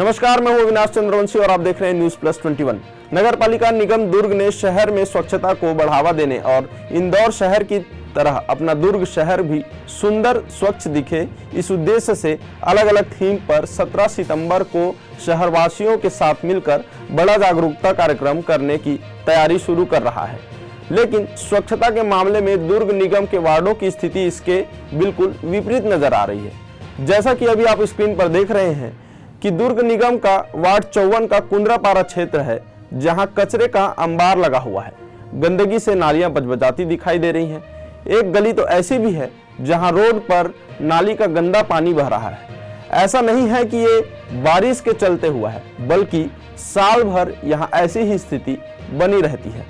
नमस्कार, मैं हूं अविनाश चंद्रवंशी और आप देख रहे हैं न्यूज प्लस 21। नगर पालिका निगम दुर्ग ने शहर में स्वच्छता को बढ़ावा देने और इंदौर शहर की तरह अपना दुर्ग शहर भी सुंदर स्वच्छ दिखे, इस उद्देश्य से अलग अलग थीम पर 17 सितंबर को शहरवासियों के साथ मिलकर बड़ा जागरूकता कार्यक्रम करने की तैयारी शुरू कर रहा है। लेकिन स्वच्छता के मामले में दुर्ग निगम के वार्डों की स्थिति इसके बिल्कुल विपरीत नजर आ रही है। जैसा कि अभी आप स्क्रीन पर देख रहे हैं कि दुर्ग निगम का वार्ड 54 का कुंद्रापारा क्षेत्र है, जहां कचरे का अंबार लगा हुआ है। गंदगी से नालियां बजबजाती दिखाई दे रही हैं। एक गली तो ऐसी भी है जहां रोड पर नाली का गंदा पानी बह रहा है। ऐसा नहीं है कि ये बारिश के चलते हुआ है, बल्कि साल भर यहां ऐसी ही स्थिति बनी रहती है।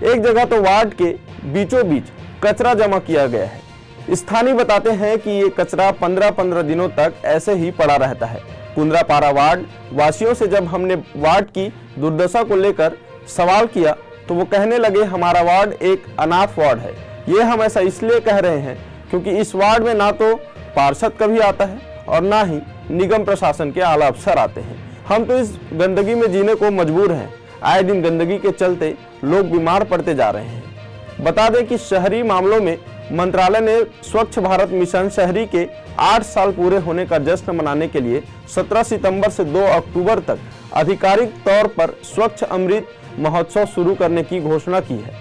एक जगह तो वार्ड के बीचों बीच कचरा जमा किया गया है। स्थानीय बताते हैं कि ये कचरा 15-15 दिनों तक ऐसे ही पड़ा रहता है। कुंद्रापारा वार्ड वासियों से जब हमने वार्ड की दुर्दशा को लेकर सवाल किया तो वो कहने लगे, हमारा वार्ड एक अनाथ वार्ड है। ये हम ऐसा इसलिए कह रहे हैं क्योंकि इस वार्ड में ना तो पार्षद कभी आता है और ना ही निगम प्रशासन के आला अफसर आते हैं। हम तो इस गंदगी में जीने को मजबूर हैं। आए दिन गंदगी के चलते लोग बीमार पड़ते जा रहे हैं। बता दें कि शहरी मामलों में मंत्रालय ने स्वच्छ भारत मिशन शहरी के 8 साल पूरे होने का जश्न मनाने के लिए 17 सितंबर से 2 अक्टूबर तक आधिकारिक तौर पर स्वच्छ अमृत महोत्सव शुरू करने की घोषणा की है।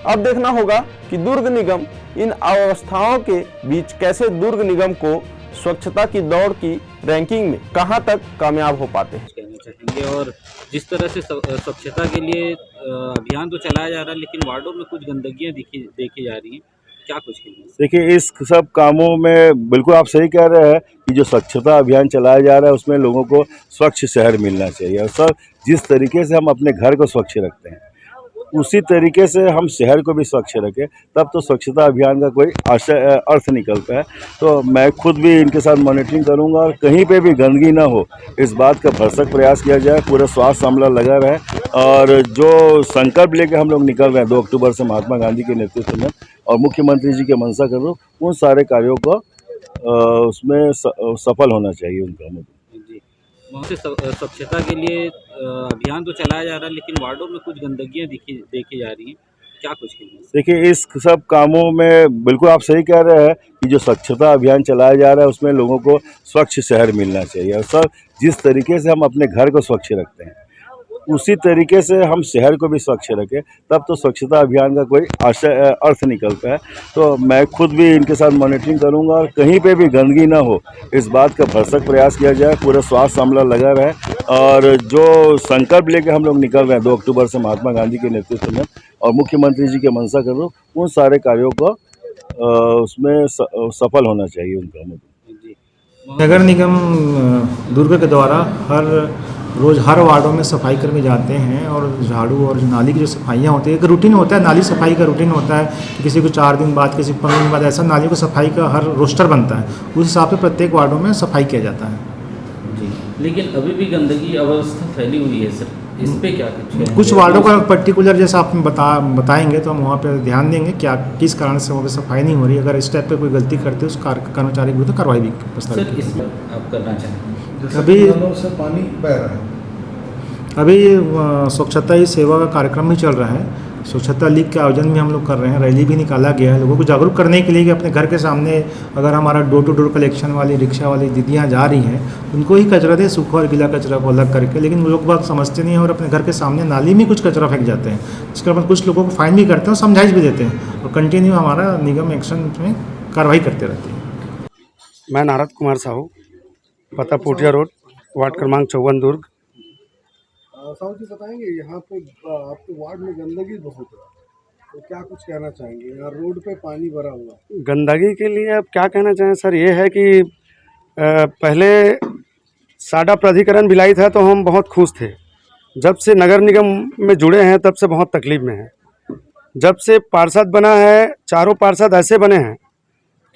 अब देखना होगा कि दुर्ग निगम इन अवस्थाओं के बीच कैसे दुर्ग निगम को स्वच्छता की दौड़ की रैंकिंग में कहां तक कामयाब हो पाते हैं। कहना चाहेंगे और जिस तरह से स्वच्छता के लिए अभियान तो चलाया जा रहा है, लेकिन वार्डों में कुछ गंदगियां देखी जा रही हैं, क्या कुछ कहना? देखिए, इस सब कामों में बिल्कुल आप सही कह रहे हैं कि जो स्वच्छता अभियान चलाया जा रहा है उसमें लोगों को स्वच्छ शहर मिलना चाहिए। और सब जिस तरीके से हम अपने घर को स्वच्छ रखते हैं उसी तरीके से हम शहर को भी स्वच्छ रखें, तब तो स्वच्छता अभियान का कोई अर्थ निकलता है। तो मैं खुद भी इनके साथ मॉनिटरिंग करूंगा और कहीं पे भी गंदगी ना हो इस बात का भरसक प्रयास किया जाए। पूरा स्वास्थ्य अमला लगा रहे और जो संकल्प लेके हम लोग निकल रहे हैं 2 अक्टूबर से महात्मा गांधी के नेतृत्व में और मुख्यमंत्री जी के मंशा करो, उन सारे कार्यों को उसमें सफल होना चाहिए उनका। जी, वहाँ से स्वच्छता के लिए अभियान तो चलाया जा रहा है, लेकिन वार्डों में कुछ गंदगियां देखी जा रही हैं, क्या कुछ कहना? देखिए, इस सब कामों में बिल्कुल आप सही कह रहे हैं कि जो स्वच्छता अभियान चलाया जा रहा है उसमें लोगों को स्वच्छ शहर मिलना चाहिए। और सब जिस तरीके से हम अपने घर को स्वच्छ रखते हैं उसी तरीके से हम शहर को भी स्वच्छ रखें, तब तो स्वच्छता अभियान का कोई अर्थ निकलता है। तो मैं खुद भी इनके साथ मॉनिटरिंग करूंगा और कहीं पे भी गंदगी ना हो इस बात का भरसक प्रयास किया जाए। पूरा स्वास्थ्य अमला लगा रहे और जो संकल्प लेके हम लोग निकल रहे हैं 2 अक्टूबर से महात्मा गांधी के नेतृत्व में और मुख्यमंत्री जी के मंशा करो, उन सारे कार्यों को उसमें सफल होना चाहिए उनका। नगर निगम दुर्ग के द्वारा हर वार्डों में सफाई कर्मी जाते हैं और झाड़ू और नाली की जो सफाइयाँ होती है, एक रूटीन होता है, नाली सफाई का रूटीन होता है कि किसी को 4 दिन बाद, किसी को 15 दिन बाद, ऐसा नाली को सफाई का हर रोस्टर बनता है। उस हिसाब से प्रत्येक वार्डों में सफाई किया जाता है। जी, लेकिन अभी भी गंदगी अवस्था फैली हुई है सर, इस पे क्या कुछ वार्डों का पर्टिकुलर जैसा आप बताएंगे तो हम वहाँ पर ध्यान देंगे क्या किस कारण से वहाँ पर सफाई नहीं हो रही। अगर इस टाइप पर कोई गलती करते उस कर्मचारी के विरुद्ध कार्रवाई भी सर इस पर आप करना चाहेंगे? अभी से पानी बह रहा है। अभी स्वच्छता ही सेवा का कार्यक्रम भी चल रहा है। स्वच्छता लीग के आयोजन भी हम लोग कर रहे हैं। रैली भी निकाला गया है लोगों को जागरूक करने के लिए कि अपने घर के सामने अगर हमारा डोर टू डोर कलेक्शन वाली रिक्शा वाली दीदियाँ जा रही हैं उनको ही कचरा दें, सूखा और गीला कचरा को अलग करके। लेकिन वो लोग बात समझते नहीं हैं और अपने घर के सामने नाली में कुछ कचरा फेंक जाते हैं। इसके बाद कुछ लोगों को फाइन भी करते हैं और समझाइश भी देते हैं और कंटिन्यू हमारा निगम एक्शन में कार्रवाई करते रहती है। मैं नारद कुमार साहू, पता पोटिया रोड, वार्ड क्रमांक 54 दुर्ग। साहू जी बताएंगे, यहाँ पे आपके वार्ड में गंदगी बहुत है, तो क्या कुछ कहना चाहेंगे? यहाँ रोड पे पानी भरा हुआ है। गंदगी के लिए अब क्या कहना चाहें सर, ये है कि पहले साडा प्राधिकरण भिलाई था तो हम बहुत खुश थे। जब से नगर निगम में जुड़े हैं तब से बहुत तकलीफ में हैं। जब से पार्षद बना है, चारों पार्षद ऐसे बने हैं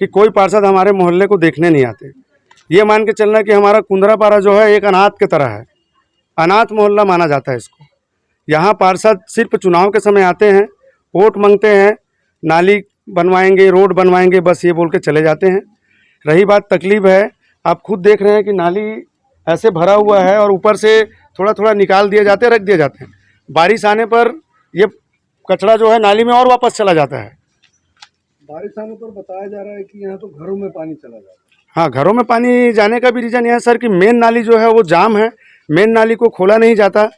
कि कोई पार्षद हमारे मोहल्ले को देखने नहीं आते। ये मान के चलना कि हमारा कुंद्रापारा जो है एक अनाथ की तरह है, अनाथ मोहल्ला माना जाता है इसको। यहाँ पार्षद सिर्फ चुनाव के समय आते हैं, वोट मांगते हैं, नाली बनवाएंगे, रोड बनवाएंगे, बस ये बोल के चले जाते हैं। रही बात तकलीफ है, आप खुद देख रहे हैं कि नाली ऐसे भरा हुआ है और ऊपर से थोड़ा थोड़ा निकाल दिए जाते हैं, रख दिए जाते हैं। बारिश आने पर ये कचरा जो है नाली में और वापस चला जाता है। बारिश आने पर बताया जा रहा है कि यहाँ तो घरों में पानी चला जाता है। हाँ, घरों में पानी जाने का भी रीज़न यह है सर कि मेन नाली जो है वो जाम है, मेन नाली को खोला नहीं जाता।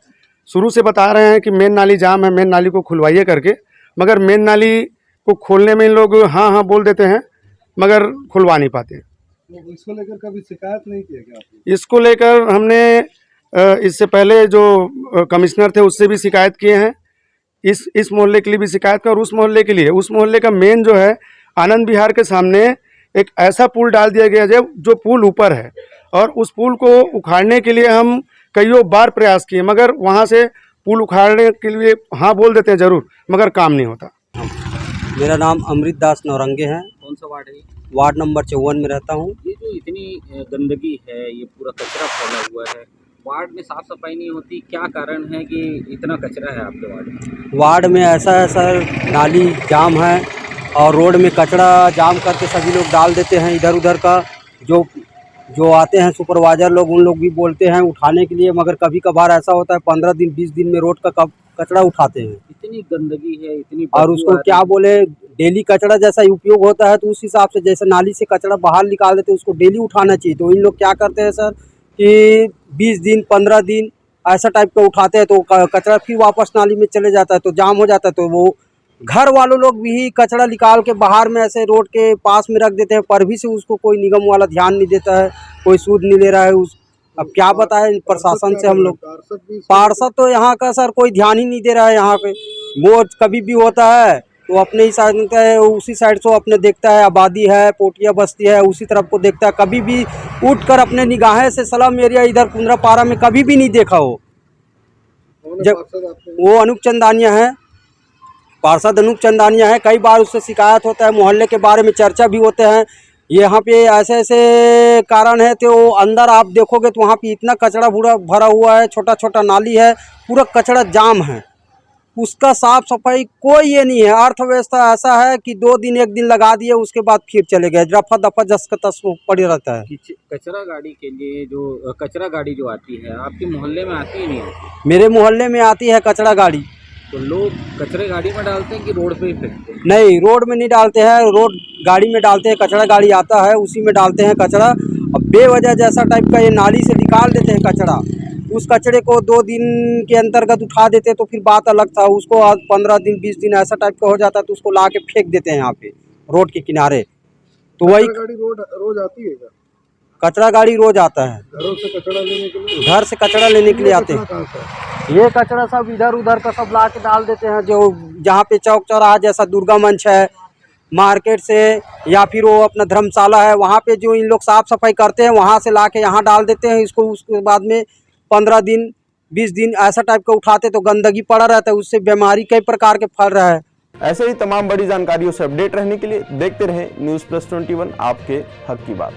शुरू से बता रहे हैं कि मेन नाली जाम है, मेन नाली को खुलवाइए करके, मगर मेन नाली को खोलने में इन लोग हाँ हाँ बोल देते हैं मगर खुलवा नहीं पाते। तो इसको लेकर कभी शिकायत नहीं किया क्या आपने? इसको लेकर हमने इससे पहले जो कमिश्नर थे उससे भी शिकायत किए हैं, इस मोहल्ले के लिए भी शिकायत की और उस मोहल्ले के लिए। उस मोहल्ले का मेन जो है आनंद विहार के सामने एक ऐसा पुल डाल दिया गया है जो पुल ऊपर है, और उस पुल को उखाड़ने के लिए हम कईयों बार प्रयास किए मगर वहाँ से पुल उखाड़ने के लिए हाँ बोल देते हैं ज़रूर, मगर काम नहीं होता। मेरा नाम अमृत दास नौरंगे है, कौन सा वार्ड है ये? वार्ड नंबर 54 में रहता हूँ। ये जो इतनी गंदगी है, ये पूरा कचरा फैला हुआ है, वार्ड में साफ सफाई नहीं होती, क्या कारण है कि इतना कचरा है आपके वार्ड में? वार्ड में ऐसा है सर, नाली जाम है और रोड में कचरा जाम करके सभी लोग डाल देते हैं इधर उधर का। जो आते हैं सुपरवाइजर लोग, उन लोग भी बोलते हैं उठाने के लिए, मगर कभी कभार ऐसा होता है 15 दिन 20 दिन में रोड का कचरा उठाते हैं। इतनी गंदगी है, इतनी और बदबू उसको आ रही क्या है। बोले, डेली कचरा जैसा उपयोग होता है तो उस हिसाब से जैसे नाली से कचरा बाहर निकाल देते हैं उसको डेली उठाना चाहिए। तो इन लोग क्या करते हैं सर कि 20 दिन 15 दिन ऐसा टाइप का उठाते हैं, तो कचरा फिर वापस नाली में चले जाता है, तो जाम हो जाता है। तो वो घर वालों लोग भी कचरा निकाल के बाहर में ऐसे रोड के पास में रख देते हैं, पर भी से उसको कोई निगम वाला ध्यान नहीं देता है, कोई सूद नहीं ले रहा है। अब क्या बताएं प्रशासन से हम लोग। पार्षद तो यहाँ का सर कोई ध्यान ही नहीं दे रहा है। यहाँ पे वो कभी भी होता है तो अपने ही साइड है, उसी साइड से अपने देखता है, आबादी है, पोटिया बस्ती है, उसी तरफ को देखता है। कभी भी उठकर अपने निगाहें से सलम एरिया इधर कुंद्रापारा में कभी भी नहीं देखा हो। जब वो अनूप चंदानिया है, पार्षद अनूप चंदानिया है, कई बार उससे शिकायत होता है, मोहल्ले के बारे में चर्चा भी होते हैं। यहाँ पे ऐसे ऐसे कारण है तो अंदर आप देखोगे तो वहाँ पे इतना कचरा भरा हुआ है, छोटा छोटा नाली है, पूरा कचरा जाम है, उसका साफ सफाई कोई ये नहीं है। अर्थव्यवस्था ऐसा है कि 2 दिन 1 दिन लगा दिए, उसके बाद फिर चले गए, रफा दफा जस का तस पड़े रहता है। कचरा गाड़ी के लिए जो कचरा गाड़ी जो आती है आपके मोहल्ले में आती ही नहीं आती? मेरे मोहल्ले में आती है कचरा गाड़ी। तो लोग कचरे गाड़ी में डालते हैं कि रोड पे ही फेंकते हैं? नहीं, रोड में नहीं डालते हैं, रोड गाड़ी में डालते हैं। कचरा गाड़ी आता है उसी में डालते हैं कचरा। अब बेवजह जैसा टाइप का ये नाली से निकाल देते हैं कचरा, उस कचरे को 2 दिन के अंतर्गत उठा देते तो फिर बात अलग था। उसको 15 दिन 20 दिन ऐसा टाइप का हो जाता है तो उसको ला के फेंक देते हैं यहाँ पे रोड के किनारे। तो वही गाड़ी रोज आती है क्या? कचरा गाड़ी रोज आता है, घरों से कचरा लेने के लिए? घर से कचरा लेने के लिए आते हैं। कहाँ से? ये कचरा सब इधर उधर का सब ला के डाल देते हैं, जो जहाँ पे चौक चौराहा जैसा दुर्गा मंच है, मार्केट से या फिर वो अपना धर्मशाला है, वहाँ पे जो इन लोग साफ सफाई करते हैं वहाँ से ला के यहाँ डाल देते हैं इसको। उसके बाद में 15 दिन 20 दिन ऐसा टाइप का उठाते तो गंदगी पड़ा रहता है, उससे बीमारी कई प्रकार के फैल रहा है। ऐसे ही तमाम बड़ी जानकारियों से अपडेट रहने के लिए देखते रहें न्यूज़ प्लस 21, आपके हक की बात।